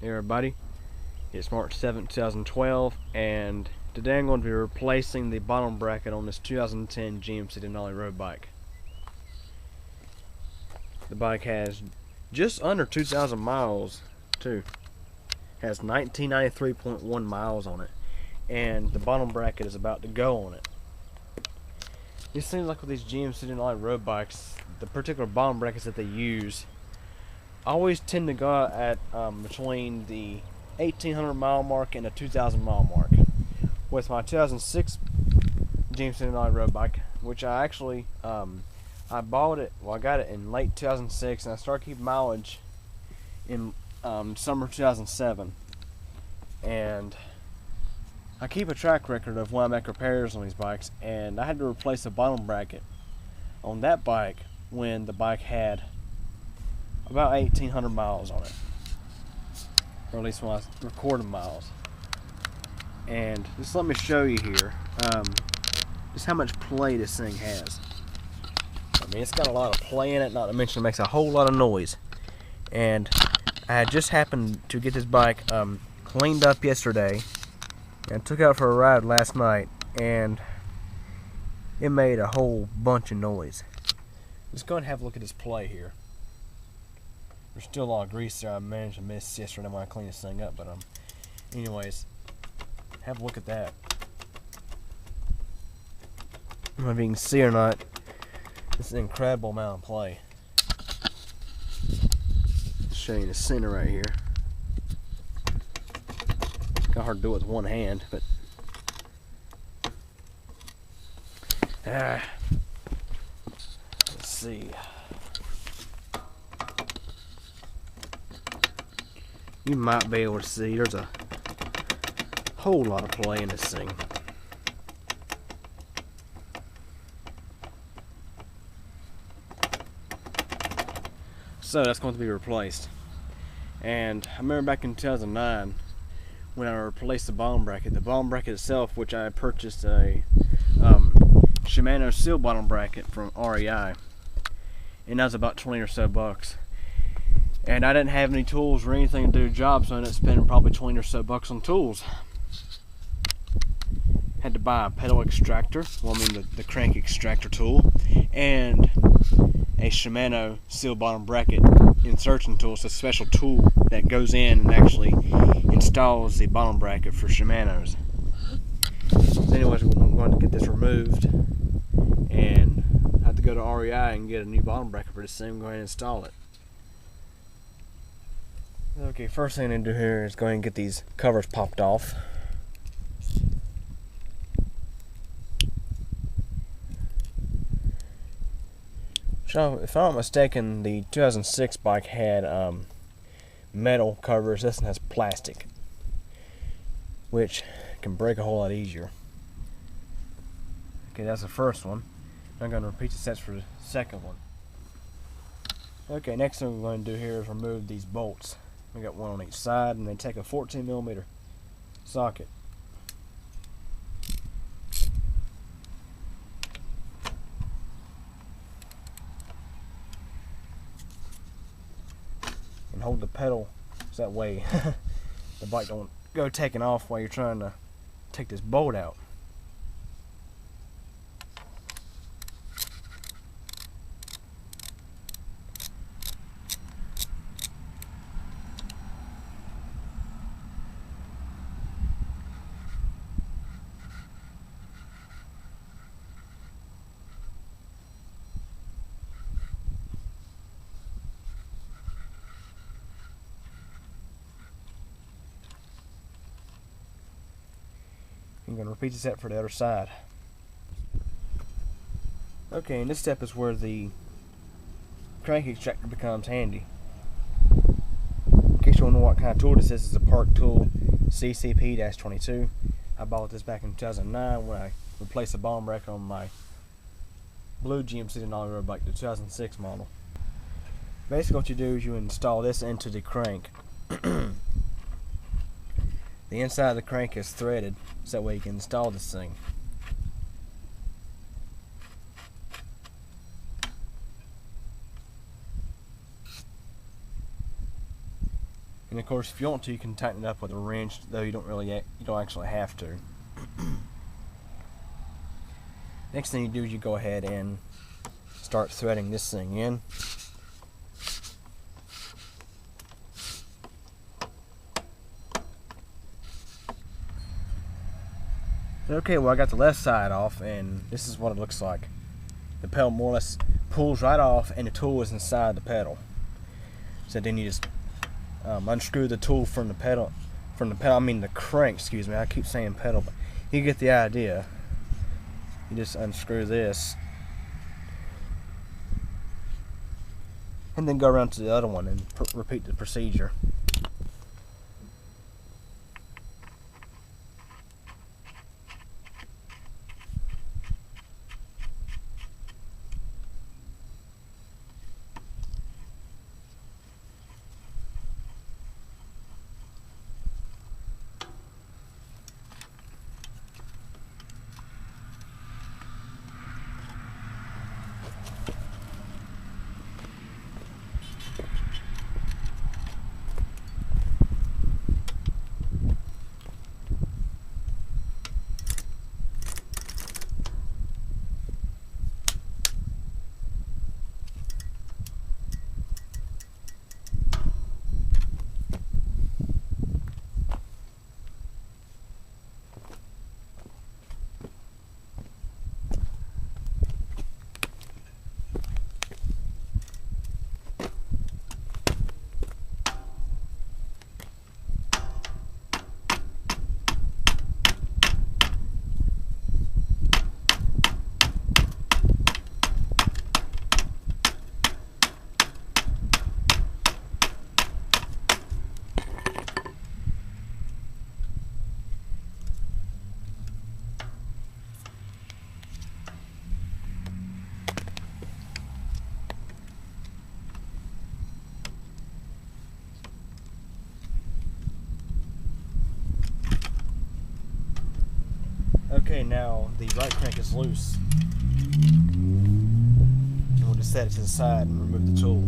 Hey everybody, it's March 7th, 2012, and today I'm going to be replacing the bottom bracket on this 2010 GMC Denali Road bike. The bike has just under 2,000 miles too. Has 1993.1 miles on it, and the bottom bracket is about to go on it. It seems like with these GMC Denali road bikes, the particular bottom brackets that they use always tend to go out at between the 1,800 mile mark and the 2,000 mile mark. With my 2006 GMC Denali road bike, which I actually I bought it, well I got it in late 2006, and I started keeping mileage in summer 2007, and I keep a track record of when I make repairs on these bikes, and I had to replace the bottom bracket on that bike when the bike had about 1,800 miles on it, or at least when I recorded miles. And just let me show you here just how much play this thing has. I mean, it's got a lot of play in it, not to mention it makes a whole lot of noise. And I had just happened to get this bike cleaned up yesterday, and took it out for a ride last night, and it made a whole bunch of noise. Let's go and have a look at this play here. There's still a lot of grease there I managed to miss yesterday when I cleaned this thing up, but anyways, have a look at that. I don't know if you can see or not, this is an incredible amount of play. I'll show you in the center right here. Kind of hard to do it with one hand, but let's see. You might be able to see there's a whole lot of play in this thing. So that's going to be replaced. And I remember back in 2009 when I replaced the bottom bracket itself, which I purchased a Shimano seal bottom bracket from REI, and that was about 20 or so bucks. And I didn't have any tools or anything to do the job, so I ended up spending probably 20 or so bucks on tools. Had to buy a pedal extractor, well I mean the crank extractor tool, and a Shimano seal bottom bracket insertion tool. It's a special tool that goes in and actually installs the bottom bracket for Shimanos. So anyways, we're going to get this removed, and I have to go to REI and get a new bottom bracket for this thing and go ahead and install it. Okay, first thing I need to do here is go ahead and get these covers popped off. So, if I'm not mistaken, the 2006 bike had metal covers. This one has plastic, which can break a whole lot easier. Okay, that's the first one. I'm going to repeat the steps for the second one. Okay, next thing we're going to do here is remove these bolts. We got one on each side, and then take a 14mm socket. And hold the pedal so that way the bike don't go taking off while you're trying to take this bolt out. I'm going to repeat the step for the other side. Okay, and this step is where the crank extractor becomes handy. In case you don't know what kind of tool this is, it's a Park Tool CCP-22. I bought this back in 2009 when I replaced the bottom bracket on my blue GMC Denali road bike, the 2006 model. Basically what you do is you install this into the crank. The inside of the crank is threaded, so that way you can install this thing. And of course, if you want to, you can tighten it up with a wrench, though you don't actually have to. Next thing you do is you go ahead and start threading this thing in. Okay, well, I got the left side off, and this is what it looks like. The pedal more or less pulls right off, and the tool is inside the pedal. So then you just unscrew the tool from the pedal. I mean the crank. Excuse me. I keep saying pedal, but you get the idea. You just unscrew this, and then go around to the other one and repeat the procedure. Okay, now the right crank is loose. And we'll just set it to the side and remove the tool.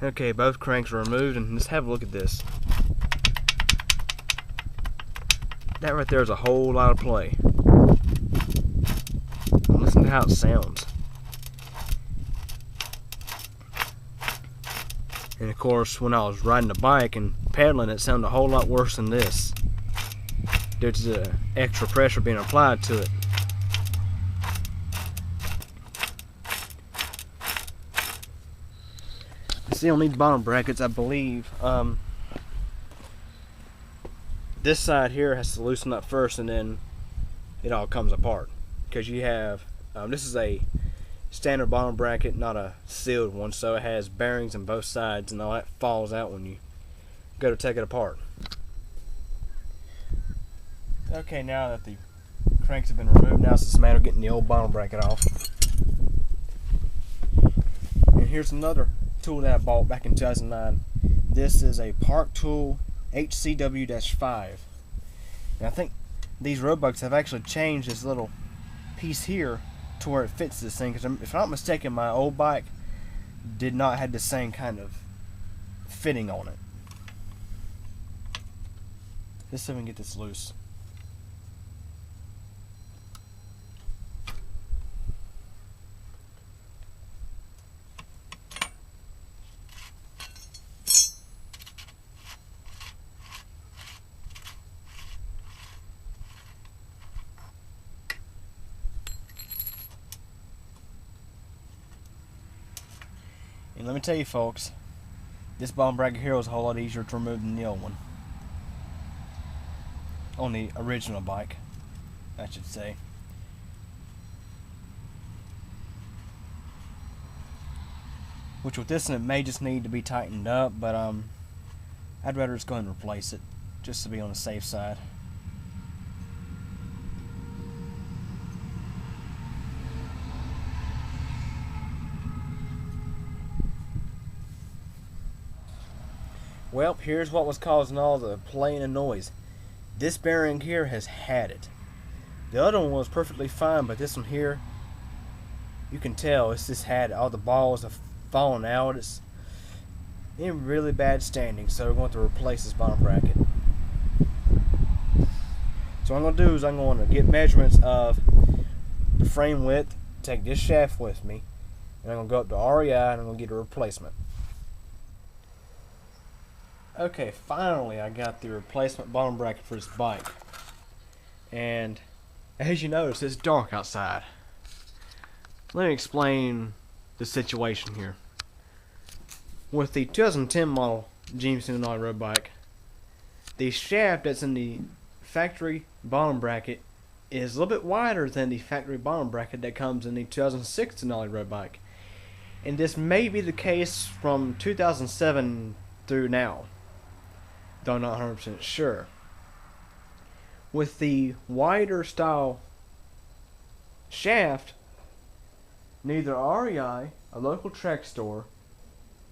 Okay, both cranks are removed, and let's have a look at this. That right there is a whole lot of play. Listen to how it sounds. And of course, when I was riding the bike and pedaling, it sounded a whole lot worse than this, due to the extra pressure being applied to it. See, on these bottom brackets, I believe this side here has to loosen up first, and then it all comes apart. Because you have, this is a standard bottom bracket, not a sealed one, so it has bearings on both sides, and all that falls out when you go to take it apart. Okay, now that the cranks have been removed, now it's just a matter of getting the old bottom bracket off. And here's another tool that I bought back in 2009. This is a Park Tool HCW-5. And I think these road bikes have actually changed this little piece here to where it fits this thing, because if I'm not mistaken, my old bike did not have the same kind of fitting on it. Let's see if we can get this loose. And let me tell you, folks, this bottom bracket here was a whole lot easier to remove than the old one. On the original bike, I should say. Which with this one, it may just need to be tightened up, but I'd rather just go ahead and replace it, just to be on the safe side. Well, here's what was causing all the playing and noise. This bearing here has had it. The other one was perfectly fine, but this one here, you can tell it's just had it. All the balls have falling out. It's in really bad standing, so we're going to replace this bottom bracket. So what I'm going to do is I'm going to get measurements of the frame width, take this shaft with me, and I'm going to go up to REI and I'm going to get a replacement. Okay, finally I got the replacement bottom bracket for this bike. And as you notice, it's dark outside. Let me explain the situation here. With the 2010 model GMC Denali road bike, the shaft that's in the factory bottom bracket is a little bit wider than the factory bottom bracket that comes in the 2006 Denali road bike. And this may be the case from 2007 through now, though I'm not 100% sure. With the wider style shaft, neither REI, a local track store,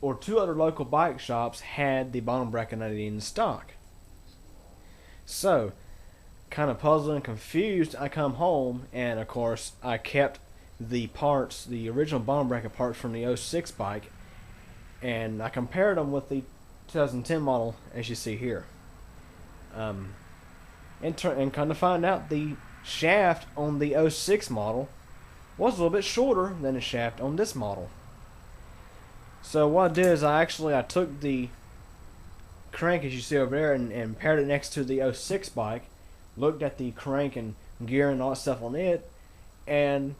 or 2 other local bike shops had the bottom bracket in stock. So, kind of puzzled and confused, I come home, and of course I kept the parts, the original bottom bracket parts from the '06 bike, and I compared them with the 2010 model, as you see here. And come to find out, the shaft on the '06 model was a little bit shorter than the shaft on this model. So what I did is I took the crank, as you see over there, and paired it next to the '06 bike, looked at the crank and gear and all that stuff on it, and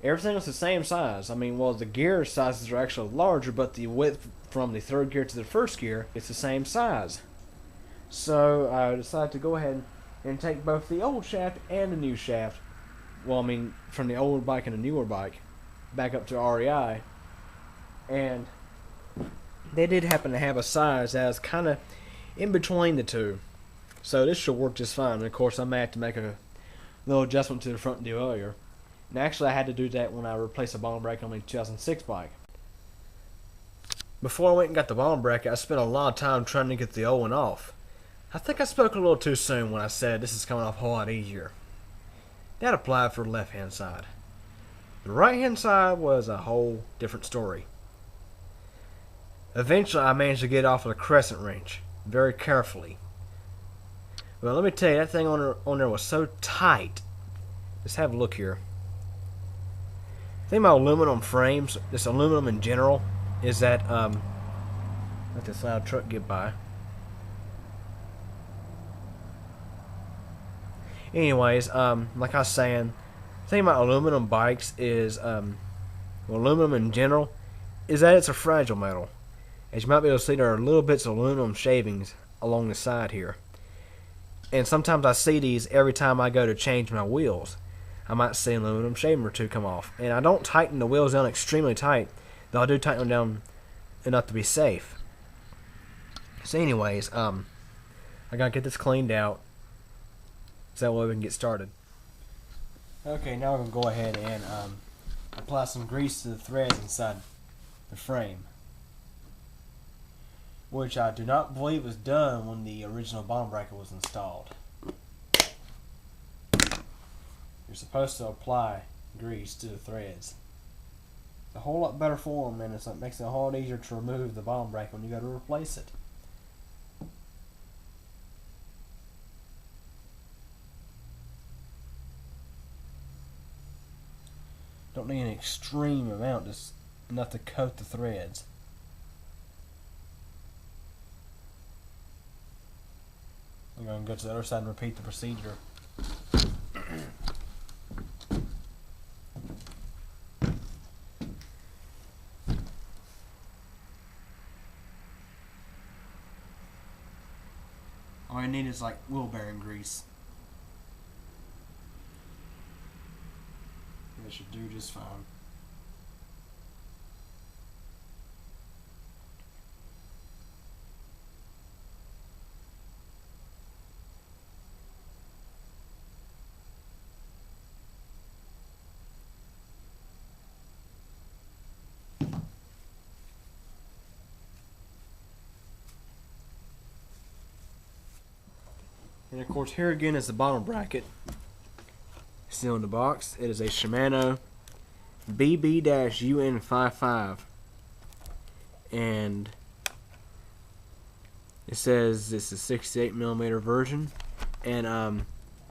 everything was the same size. I mean, well, the gear sizes are actually larger, but the width from the third gear to the first gear is the same size. So I decided to go ahead and take both the old shaft and the new shaft, well, I mean, from the older bike and the newer bike, back up to REI, and they did happen to have a size that was kind of in between the two. So this should work just fine. And of course, I may have to make a little adjustment to the front derailleur. And actually, I had to do that when I replaced the bottom bracket on the 2006 bike. Before I went and got the bottom bracket, I spent a lot of time trying to get the old one off. I think I spoke a little too soon when I said this is coming off a whole lot easier. That applied for the left-hand side. The right-hand side was a whole different story. Eventually, I managed to get off with a crescent wrench, very carefully. Well, let me tell you, that thing on there was so tight. Just have a look here. The thing about aluminum frames, this aluminum in general, is that, let this loud truck get by. Anyways, like I was saying, the thing about aluminum bikes is, well, aluminum in general, is that it's a fragile metal. As you might be able to see, there are little bits of aluminum shavings along the side here. And sometimes I see these every time I go to change my wheels. I might see an aluminum shaving or two come off. And I don't tighten the wheels down extremely tight, though I do tighten them down enough to be safe. So anyways, I gotta get this cleaned out, so that way we can get started. Okay, now we're gonna go ahead and apply some grease to the threads inside the frame, which I do not believe was done when the original bottom bracket was installed. You're supposed to apply grease to the threads. It's a whole lot better for them, and it makes it a whole lot easier to remove the bottom bracket when you go to replace it. Don't need an extreme amount, just enough to coat the threads. I'm going to go to the other side and repeat the procedure. All you need is like wheel bearing grease. That should do just fine. And of course, here again is the bottom bracket. Still in the box. It is a Shimano BB-UN55. and it says this is 68mm version, and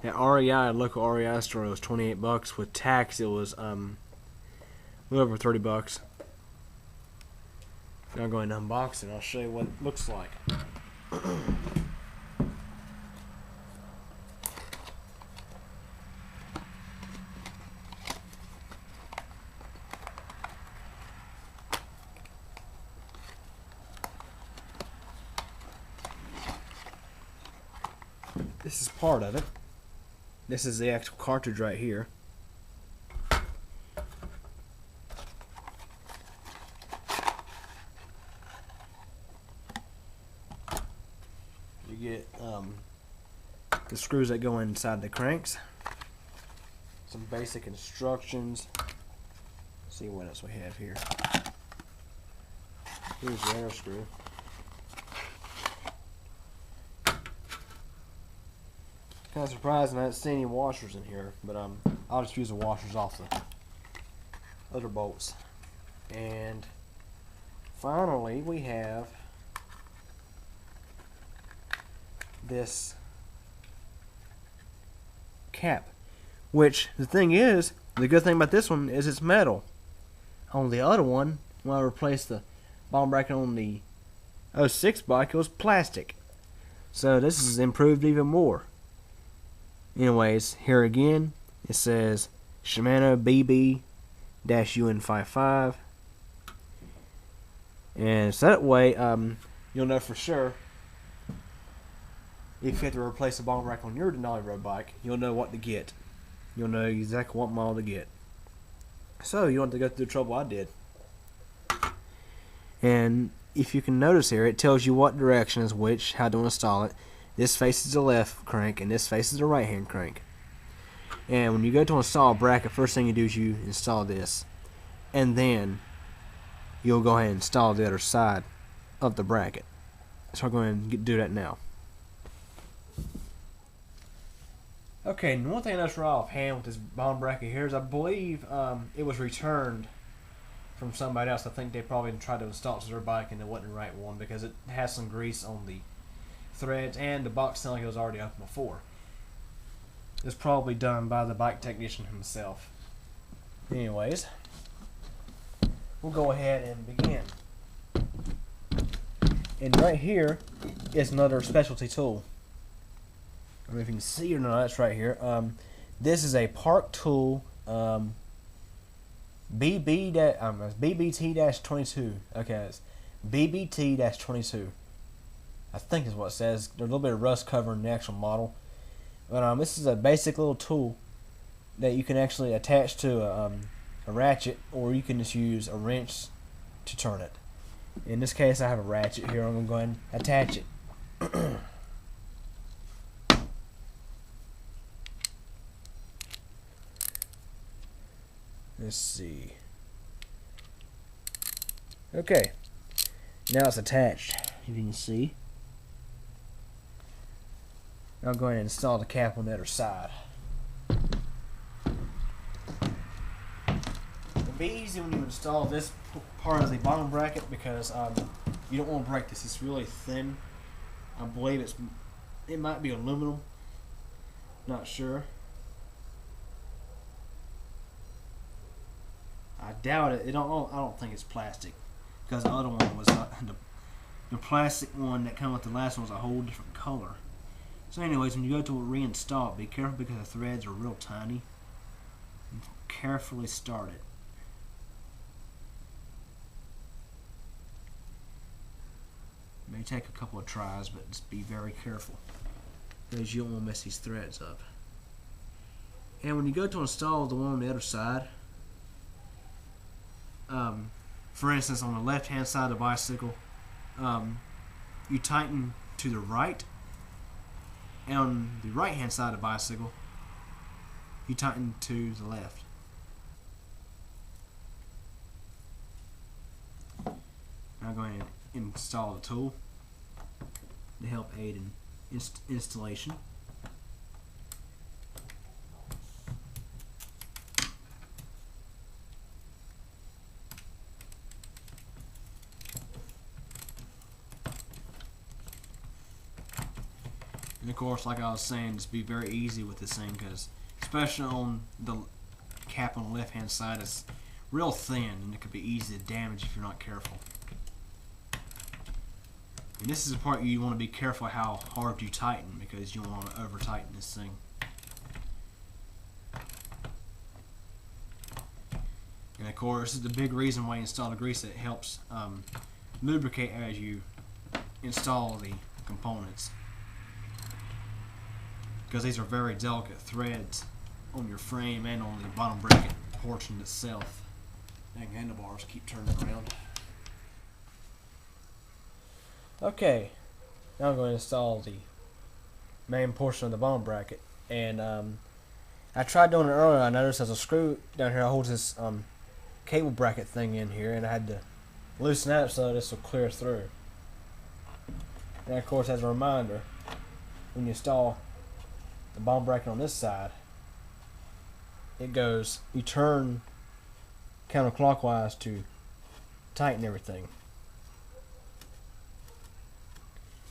at REI, local REI store, it was $28. With tax, it was a little over $30. Now I'm going to unbox it. I'll show you what it looks like. This is part of it. This is the actual cartridge right here. You get the screws that go inside the cranks. Some basic instructions. Let's see what else we have here. Here's the air screw. Kind of surprising I didn't see any washers in here, but I'll just use the washers off the other bolts. And finally, we have this cap, which the thing is, the good thing about this one is it's metal. On the other one, when I replaced the bottom bracket on the 06 bike, it was plastic. So this is improved even more. Anyways, here again, it says Shimano BB-UN55, and so that way you'll know for sure if you have to replace the bottom bracket on your Denali Road bike, you'll know what to get. You'll know exactly what model to get. So you don't have to go through the trouble I did. And if you can notice here, it tells you what direction is which, how to install it. This faces the left crank and this faces the right hand crank. And when you go to install a bracket, first thing you do is you install this, and then you'll go ahead and install the other side of the bracket. So I'll go ahead and do that now. Okay, and one thing I noticed right offhand with this bottom bracket here is I believe it was returned from somebody else. I think they probably tried to install it to their bike and it wasn't the right one because it has some grease on the threads and the box sounded like it was already open before. It's probably done by the bike technician himself. Anyways, we'll go ahead and begin. And right here is another specialty tool. I don't know if you can see or not. That's right here. This is a Park Tool BBT-22. Okay, it's BBT-22. I think is what it says. There's a little bit of rust covering the actual model. But this is a basic little tool that you can actually attach to a ratchet, or you can just use a wrench to turn it. In this case, I have a ratchet here. I'm going to go ahead and attach it. Let's see. Okay. Now it's attached, if you can see. Now I'm going to install the cap on the other side. It'll be easy when you install this part of the bottom bracket because you don't want to break this. It's really thin. I believe it might be aluminum. Not sure. I doubt it. I don't think it's plastic because the other one was the plastic one that came with the last one was a whole different color. So anyways, when you go to reinstall it, be careful because the threads are real tiny. And carefully start it. It may take a couple of tries, but just be very careful because you don't want to mess these threads up. And when you go to install the one on the other side, for instance, on the left hand side of the bicycle, you tighten to the right, and on the right hand side of the bicycle, you tighten to the left. Now I'm going to install the tool to help aid in installation. And of course, like I was saying, just be very easy with this thing, because especially on the cap on the left hand side, it's real thin and it could be easy to damage if you're not careful. And this is the part you want to be careful how hard you tighten, because you don't want to over tighten this thing. And of course, this is the big reason why you install the grease. It helps lubricate as you install the components, because these are very delicate threads on your frame and on the bottom bracket portion itself. Dang, handlebars keep turning around. Okay, now I'm going to install the main portion of the bottom bracket, and I tried doing it earlier. I noticed there's a screw down here that holds this cable bracket thing in here, and I had to loosen that up so this will clear through. And of course, as a reminder, when you install the bottom bracket on this side, it goes, you turn counterclockwise to tighten everything.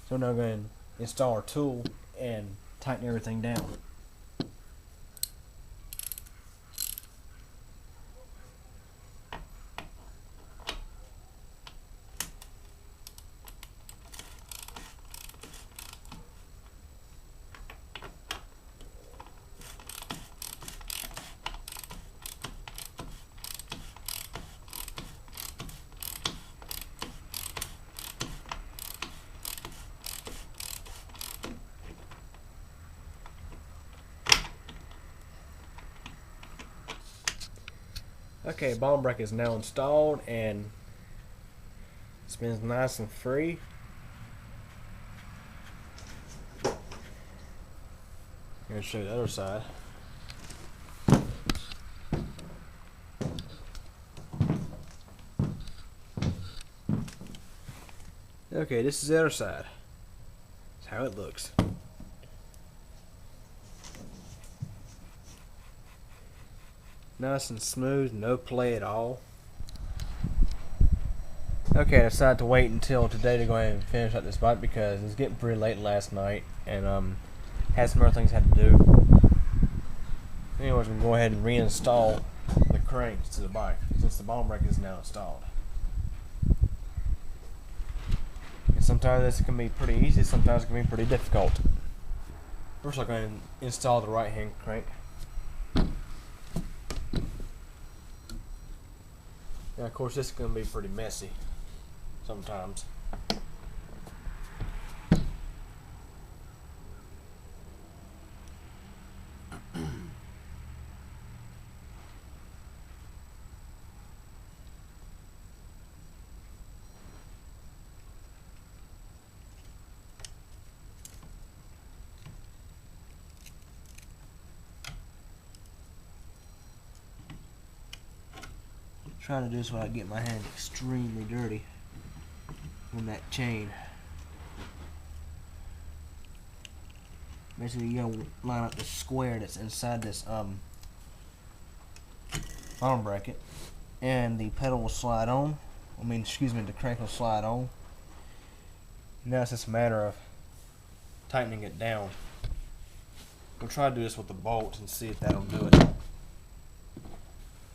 So now I'm going to install our tool and tighten everything down. Okay, bottom bracket is now installed and spins nice and free. I'm going to show you the other side. Okay, this is the other side. That's how it looks. Nice and smooth, no play at all. Okay, I decided to wait until today to go ahead and finish up this bike, because it was getting pretty late last night and had some other things I had to do. Anyways, we'll go ahead and reinstall the cranks to the bike since the bottom bracket is now installed. And sometimes this can be pretty easy, sometimes it can be pretty difficult. First, I'll go ahead and install the right hand crank. Now, of course, this is going to be pretty messy sometimes. Trying to do this without getting my hand extremely dirty on that chain. Basically, you gotta line up the square that's inside this bottom bracket, and the pedal will slide on. The crank will slide on. Now it's just a matter of tightening it down. We'll try to do this with the bolts and see if that'll do it.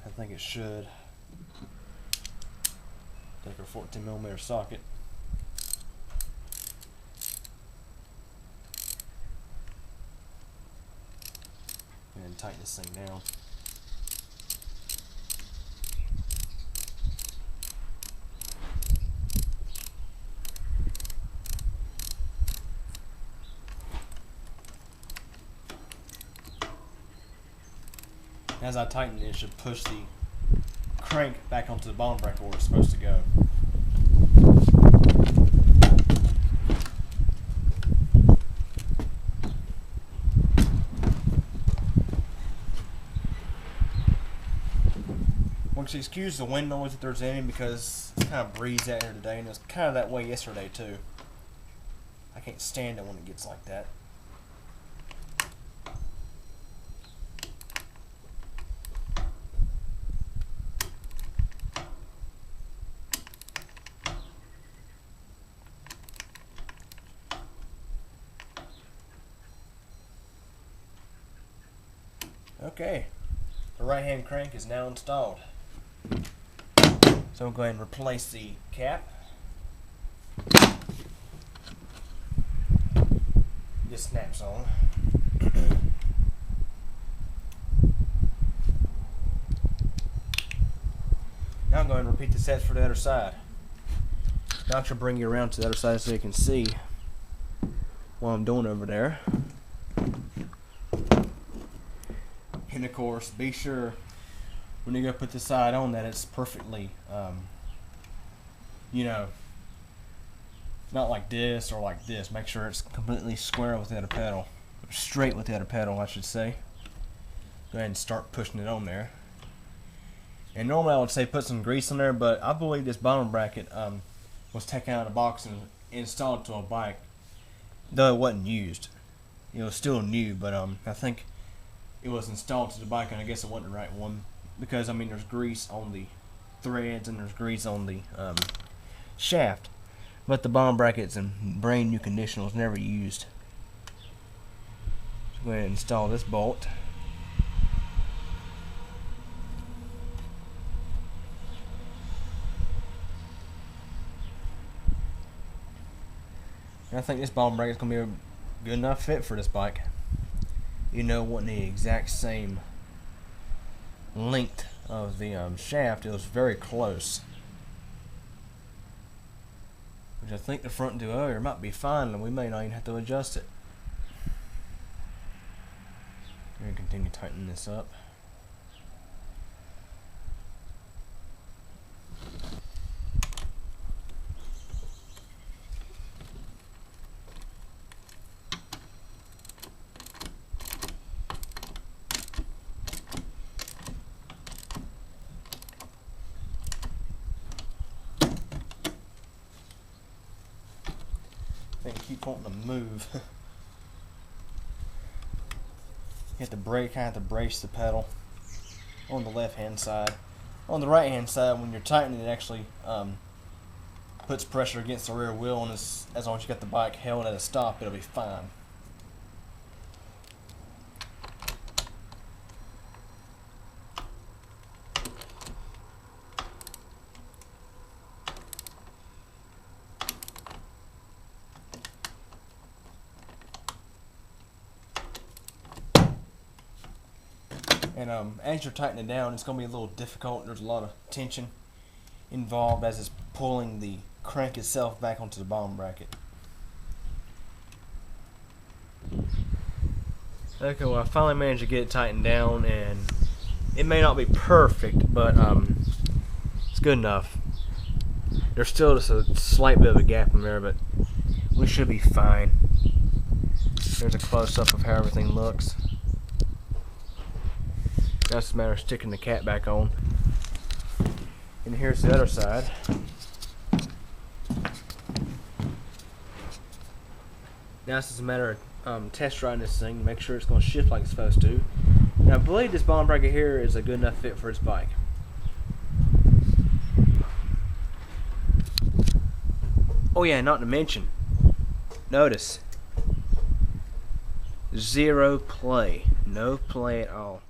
I think it should. Take our 14mm socket. And tighten this thing down. As I tighten it, should push the crank back onto the bottom bracket where it's supposed to go. Once you excuse the wind noise if there's any, because it's kind of breezy out here today, and it was kind of that way yesterday too. I can't stand it when it gets like that. Okay, the right hand crank is now installed. So we'll go ahead and replace the cap. This snaps on. Now I'm going to repeat the steps for the other side. Now I should bring you around to the other side so you can see what I'm doing over there. And of course, be sure when you go put the side on that it's perfectly, you know, not like this or like this. Make sure it's completely square with the other pedal, straight with the other pedal, I should say. Go ahead and start pushing it on there. And normally I would say put some grease on there, but I believe this bottom bracket was taken out of the box and installed to a bike, though it wasn't used. It was still new, but I think it was installed to the bike, and I guess it wasn't the right one, because I mean there's grease on the threads and there's grease on the shaft, but the bottom bracket's in brand new condition, was never used. So go ahead and install this bolt. And I think this bottom bracket is going to be a good enough fit for this bike. You know, wasn't the exact same length of the shaft. It was very close, which I think the front derailleur might be fine, and we may not even have to adjust it. We're going to continue tightening this up. They keep wanting to move. You have to brake, kind of have to brace the pedal on the left hand side. On the right hand side, when you're tightening, it actually puts pressure against the rear wheel, and as long as you got the bike held at a stop, it'll be fine. And as you're tightening it down, it's going to be a little difficult. There's a lot of tension involved as it's pulling the crank itself back onto the bottom bracket. Okay, well I finally managed to get it tightened down, and it may not be perfect, but it's good enough. There's still just a slight bit of a gap in there, but we should be fine. There's a close-up of how everything looks. Now it's a matter of sticking the cap back on. And here's the other side. Now it's just a matter of test riding this thing to make sure it's going to shift like it's supposed to. And I believe this bottom bracket here is a good enough fit for its bike. Oh yeah, not to mention, notice, zero play. No play at all.